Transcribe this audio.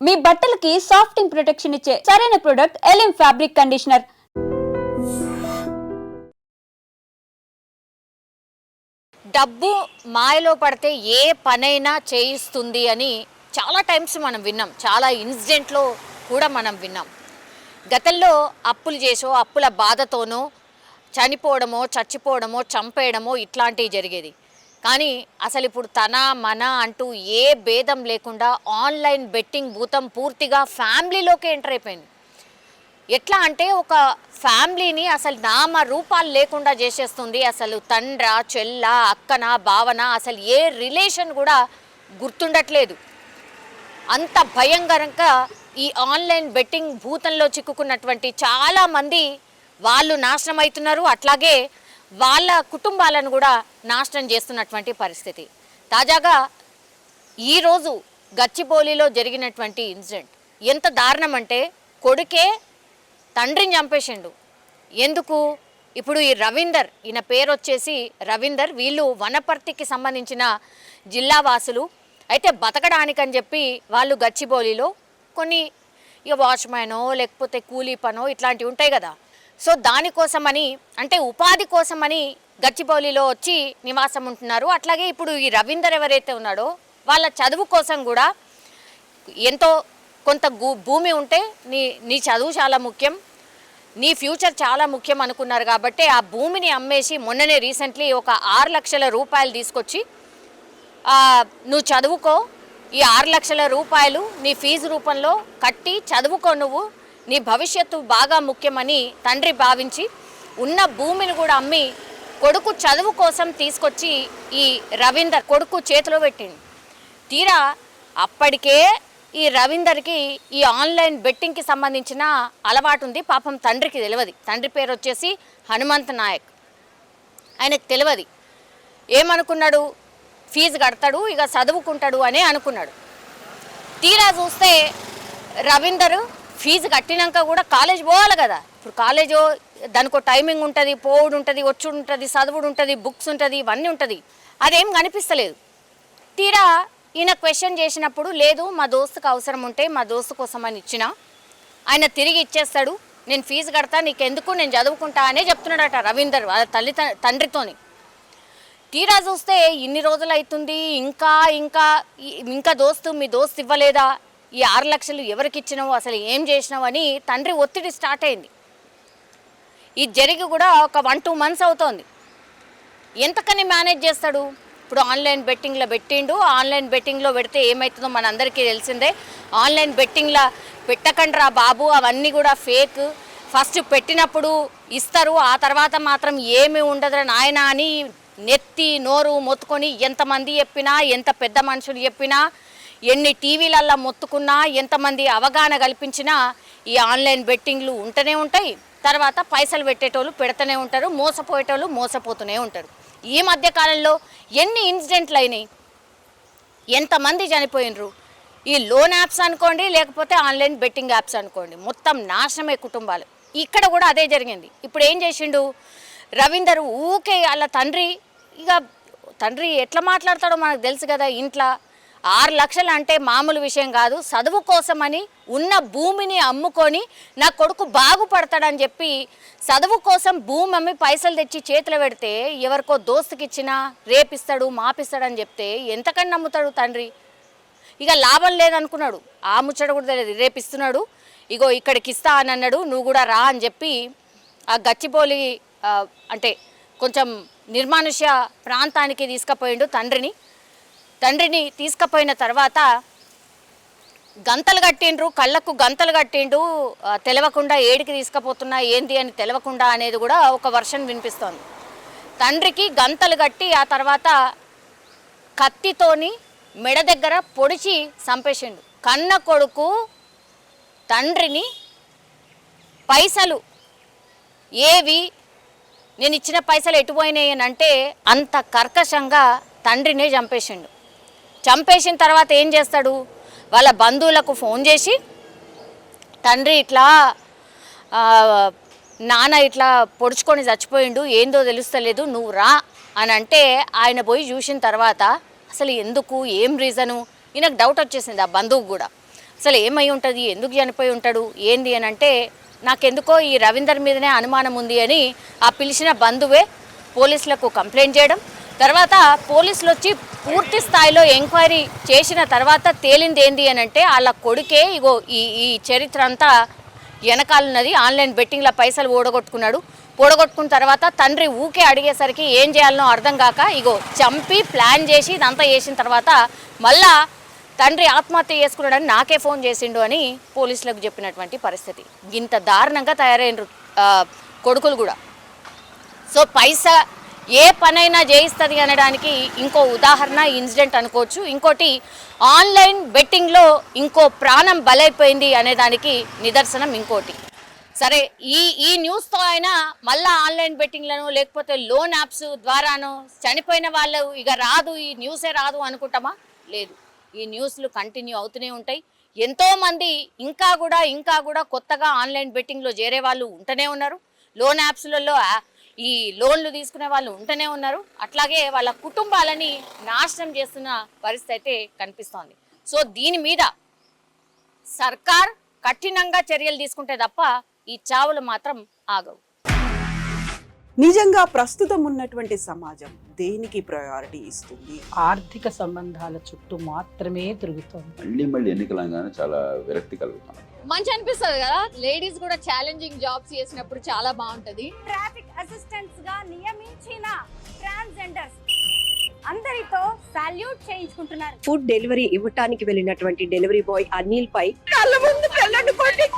మీ బట్టలకి సాఫ్టింగ్ ప్రొటెక్షన్ ఇచ్చే సరైన ప్రొడక్ట్ ఎలిమ్ ఫ్యాబ్రిక్ కండిషనర్. డబ్బు మాయలో పడితే ఏ పనైనా చేయిస్తుంది అని చాలా టైమ్స్ మనం విన్నాం. చాలా ఇన్సిడెంట్లో కూడా మనం విన్నాం. గతంలో అప్పులు చేసో అప్పుల బాధతోనో చనిపోవడమో చచ్చిపోవడమో చంపేయడమో ఇట్లాంటివి జరిగేది. కానీ అసలు ఇప్పుడు తన మన అంటూ ఏ భేదం లేకుండా ఆన్లైన్ బెట్టింగ్ భూతం పూర్తిగా ఫ్యామిలీలోకి ఎంటర్ అయిపోయింది. ఎట్లా అంటే ఒక ఫ్యామిలీని అసలు నామ రూపాలు లేకుండా చేసేస్తుంది. అసలు తండ్ర చెల్ల అక్కన బావన అసలు ఏ రిలేషన్ కూడా గుర్తుండట్లేదు. అంత భయంకరంగా ఈ ఆన్లైన్ బెట్టింగ్ భూతంలో చిక్కుకున్నటువంటి చాలామంది వాళ్ళు నాశనం అవుతున్నారు. అట్లాగే వాళ్ళ కుటుంబాలను కూడా నాశనం చేస్తున్నటువంటి పరిస్థితి. తాజాగా ఈరోజు గచ్చిబౌలిలో జరిగినటువంటి ఇన్సిడెంట్ ఎంత దారుణం అంటే కొడుకే తండ్రిని చంపేసిండు. ఎందుకు? ఇప్పుడు ఈ రవీందర్, ఈయన పేరు వచ్చేసి రవీందర్, వీళ్ళు వనపర్తికి సంబంధించిన జిల్లా వాసులు. అయితే బతకడానికని చెప్పి వాళ్ళు గచ్చిబౌలిలో కొన్ని ఇక వాచ్మ్యానో లేకపోతే కూలీ పనో ఇట్లాంటివి ఉంటాయి కదా, సో దానికోసమని అంటే ఉపాధి కోసమని గచ్చిబౌలిలో వచ్చి నివాసం ఉంటున్నారు. అట్లాగే ఇప్పుడు ఈ రవీందర్ ఎవరైతే ఉన్నాడో వాళ్ళ చదువు కోసం కూడా ఎంతో కొంత భూమి ఉంటే నీ చదువు చాలా ముఖ్యం, నీ ఫ్యూచర్ చాలా ముఖ్యం అనుకున్నారు. కాబట్టి ఆ భూమిని అమ్మేసి మొన్ననే రీసెంట్లీ ఒక 6 లక్షల రూపాయలు తీసుకొచ్చి నువ్వు చదువుకో, ఈ 6 లక్షల రూపాయలు నీ ఫీజు రూపంలో కట్టి చదువుకో, నువ్వు నీ భవిష్యత్తు బాగా ముఖ్యమని తండ్రి భావించి ఉన్న భూమిని కూడా అమ్మి కొడుకు చదువు కోసం తీసుకొచ్చి ఈ రవీందర్ కొడుకు చేతిలో పెట్టింది. తీరా అప్పటికే ఈ రవీందర్కి ఈ ఆన్లైన్ బెట్టింగ్కి సంబంధించిన అలవాటు ఉంది. పాపం తండ్రికి తెలియదు. తండ్రి పేరు వచ్చేసి హనుమంత్ నాయక్. ఆయనకు తెలియదు. ఏమనుకున్నాడు? ఫీజు కడతాడు, ఇక చదువుకుంటాడు అనే అనుకున్నాడు. తీరా చూస్తే రవీందర్ ఫీజు కట్టినాక కూడా కాలేజ్ పోవాలి కదా. ఇప్పుడు కాలేజో దానికో టైమింగ్ ఉంటుంది, పోవుడు ఉంటుంది, వచ్చుడు ఉంటుంది, చదువుడు ఉంటుంది, బుక్స్ ఉంటుంది, ఇవన్నీ ఉంటుంది. అదేం కనిపిస్తలేదు. తీరా ఈయన క్వశ్చన్ చేసినప్పుడు లేదు, మా దోస్తుకు అవసరం ఉంటే మా దోస్తు కోసం అని ఇచ్చిన, ఆయన తిరిగి ఇచ్చేస్తాడు, నేను ఫీజు కడతా, నీకెందుకు, నేను చదువుకుంటా అనే చెప్తున్నాడట రవీందర్ వాళ్ళ తండ్రితోని. తీరా చూస్తే ఇన్ని రోజులు అవుతుంది, ఇంకా దోస్తు మీ దోస్తు ఇవ్వలేదా, ఈ 6 లక్షలు ఎవరికి ఇచ్చినావు, అసలు ఏం చేసినావు అని తండ్రి ఒత్తిడి స్టార్ట్ అయింది. ఇది జరిగి కూడా ఒక 1-2 మంత్స్ అవుతోంది. ఎంతకని మేనేజ్ చేస్తాడు? ఇప్పుడు ఆన్లైన్ బెట్టింగ్లో పెట్టిండు. ఆన్లైన్ బెట్టింగ్లో పెడితే ఏమవుతుందో మనందరికీ తెలిసిందే. ఆన్లైన్ బెట్టింగ్లో పెట్టకండి రా బాబు, అవన్నీ కూడా ఫేక్. ఫస్ట్ పెట్టినప్పుడు ఇస్తారు, ఆ తర్వాత మాత్రం ఏమీ ఉండదురా నాయన అని నెత్తి నోరు మొత్తుకొని ఎంతమంది చెప్పినా, ఎంత పెద్ద మనుషులు చెప్పినా, ఎన్ని టీవీలల్లో మొత్తుకున్నా, ఎంతమంది అవగాహన కల్పించినా ఈ ఆన్లైన్ బెట్టింగ్లు ఉంటూనే ఉంటాయి. తర్వాత పైసలు పెట్టేటోళ్ళు పెడుతూనే ఉంటారు, మోసపోయేటోళ్ళు మోసపోతూనే ఉంటారు. ఈ మధ్యకాలంలో ఎన్ని ఇన్సిడెంట్లు అయినాయి, ఎంతమంది చనిపోయినరు. ఈ లోన్ యాప్స్ అనుకోండి, లేకపోతే ఆన్లైన్ బెట్టింగ్ యాప్స్ అనుకోండి, మొత్తం నాశనమే కుటుంబాలు. ఇక్కడ కూడా అదే జరిగింది. ఇప్పుడు ఏం చేసిండు రవీందర్? ఊకే వాళ్ళ తండ్రి ఎట్లా మాట్లాడతాడో మనకు తెలుసు కదా. ఇంట్లో 6 లక్షలు అంటే మామూలు విషయం కాదు. చదువు కోసమని ఉన్న భూమిని అమ్ముకొని నా కొడుకు బాగుపడతాడని చెప్పి చదువు కోసం భూమి అమ్మి పైసలు తెచ్చి చేతిలో పెడితే ఎవరికో దోస్తుకి ఇచ్చినా రేపిస్తాడు మాపిస్తాడని చెప్తే ఎంతకని నమ్ముతాడు తండ్రి? ఇక లాభం లేదనుకున్నాడు. ఆ ముచ్చట కూడా తెలియదు. రేపిస్తున్నాడు, ఇగో ఇక్కడికి ఇస్తా అని అన్నాడు, నువ్వు కూడా రా అని చెప్పి ఆ గచ్చిబౌలి అంటే కొంచెం నిర్మానుష్య ప్రాంతానికి తీసుకుపోయిండు తండ్రిని తీసుకుపోయిన తర్వాత గంతలు కట్టిండ్రు, కళ్ళకు గంతలు కట్టిండు. తెలవకుండా ఏడికి తీసుకుపోతున్నా ఏంది అని తెలవకుండా అనేది కూడా ఒక వర్షన్ వినిపిస్తోంది. తండ్రికి గంతలు కట్టి ఆ తర్వాత కత్తితోని మెడ దగ్గర పొడిచి చంపేసిండు. కన్న కొడుకు తండ్రిని పైసలు ఏవి, నేను ఇచ్చిన పైసలు ఎటుపోయినాయి అని అంటే అంత కర్కశంగా తండ్రినే చంపేసిండు. చంపేసిన తర్వాత ఏం చేస్తాడు? వాళ్ళ బంధువులకు ఫోన్ చేసి తండ్రి ఇట్లా నాన్న ఇట్లా పొడుచుకొని చచ్చిపోయిండు, ఏందో తెలుస్తలేదు, నువ్వు రా అని అంటే ఆయన పోయి చూసిన తర్వాత అసలు ఎందుకు, ఏం రీజను, ఈయనకు డౌట్ వచ్చేసింది ఆ బంధువుకు కూడా. అసలు ఏమై ఉంటుంది, ఎందుకు చనిపోయి ఉంటాడు, ఏంది అని అంటే నాకెందుకో ఈ రవీందర్ మీదనే అనుమానం ఉంది అని ఆ పిలిచిన బంధువే పోలీసులకు కంప్లైంట్ చేయడం, తర్వాత పోలీసులు వచ్చి పూర్తి స్థాయిలో ఎంక్వైరీ చేసిన తర్వాత తేలింది ఏంది అని అంటే వాళ్ళ కొడుకే ఇగో ఈ చరిత్ర అంతా వెనకాలన్నది. ఆన్లైన్ బెట్టింగ్ల పైసలు ఓడగొట్టుకున్న తర్వాత తండ్రి ఊకే అడిగేసరికి ఏం చేయాలనో అర్థం కాక ఇగో చంపి ప్లాన్ చేసి ఇదంతా చేసిన తర్వాత మళ్ళా తండ్రి ఆత్మహత్య చేసుకున్నాడని నాకే ఫోన్ చేసిండు అని పోలీసులకు చెప్పినటువంటి పరిస్థితి. ఇంత దారుణంగా తయారైనరు కొడుకులు కూడా. సో పైసా ఏ పనైనా చేయిస్తుంది అనడానికి ఇంకో ఉదాహరణ ఇన్సిడెంట్ అనుకోవచ్చు. ఇంకోటి ఆన్లైన్ బెట్టింగ్లో ఇంకో ప్రాణం బలైపోయింది అనేదానికి నిదర్శనం ఇంకోటి. సరే ఈ న్యూస్తో అయినా మళ్ళీ ఆన్లైన్ బెట్టింగ్లను లేకపోతే లోన్ యాప్స్ ద్వారానో చనిపోయిన వాళ్ళు ఇక రాదు, ఈ న్యూసే రాదు అనుకుంటామా? లేదు, ఈ న్యూస్లు కంటిన్యూ అవుతూనే ఉంటాయి. ఎంతోమంది ఇంకా కూడా కొత్తగా ఆన్లైన్ బెట్టింగ్లో చేరే వాళ్ళు ఉంటూనే ఉన్నారు. లోన్ యాప్స్లలో ఈ లోన్లు తీసుకునే వాళ్ళు ఉంటూనే ఉన్నారు. అట్లాగే వాళ్ళ కుటుంబాలని నాశనం చేస్తున్న పరిస్థితి అయితే కనిపిస్తోంది. సో దీని మీద సర్కార్ కఠినంగా చర్యలు తీసుకుంటే తప్ప ఈ చావులు మాత్రం ఆగవు. నిజంగా ప్రస్తుతం ఉన్నటువంటి సమాజం దేనికి ప్రయారిటీ ఇస్తుంది? ఆర్థిక సంబంధాల చుట్టూ మాత్రమే తిరుగుతోంది. మళ్ళీ ఎన్నికలంగానే చాలా విరక్తి కలుగుతాం. మంచి అనిపిస్తుంది కదా, లేడీస్ కూడా ఛాలెంజింగ్ జాబ్స్ చేసినప్పుడు చాలా బాగుంటది. ట్రాఫిక్ అసిస్టెంట్స్ గా నియమించిన ట్రాన్స్జెండర్స్ అందరితో సాల్యూట్ చేయించుకుంటున్నారు. ఫుడ్ డెలివరీ ఇవ్వటానికి వెళ్ళినటువంటి డెలివరీ బాయ్ అనిల్ పై కళ్ళ ముందు పెళ్ళండి కొట్టి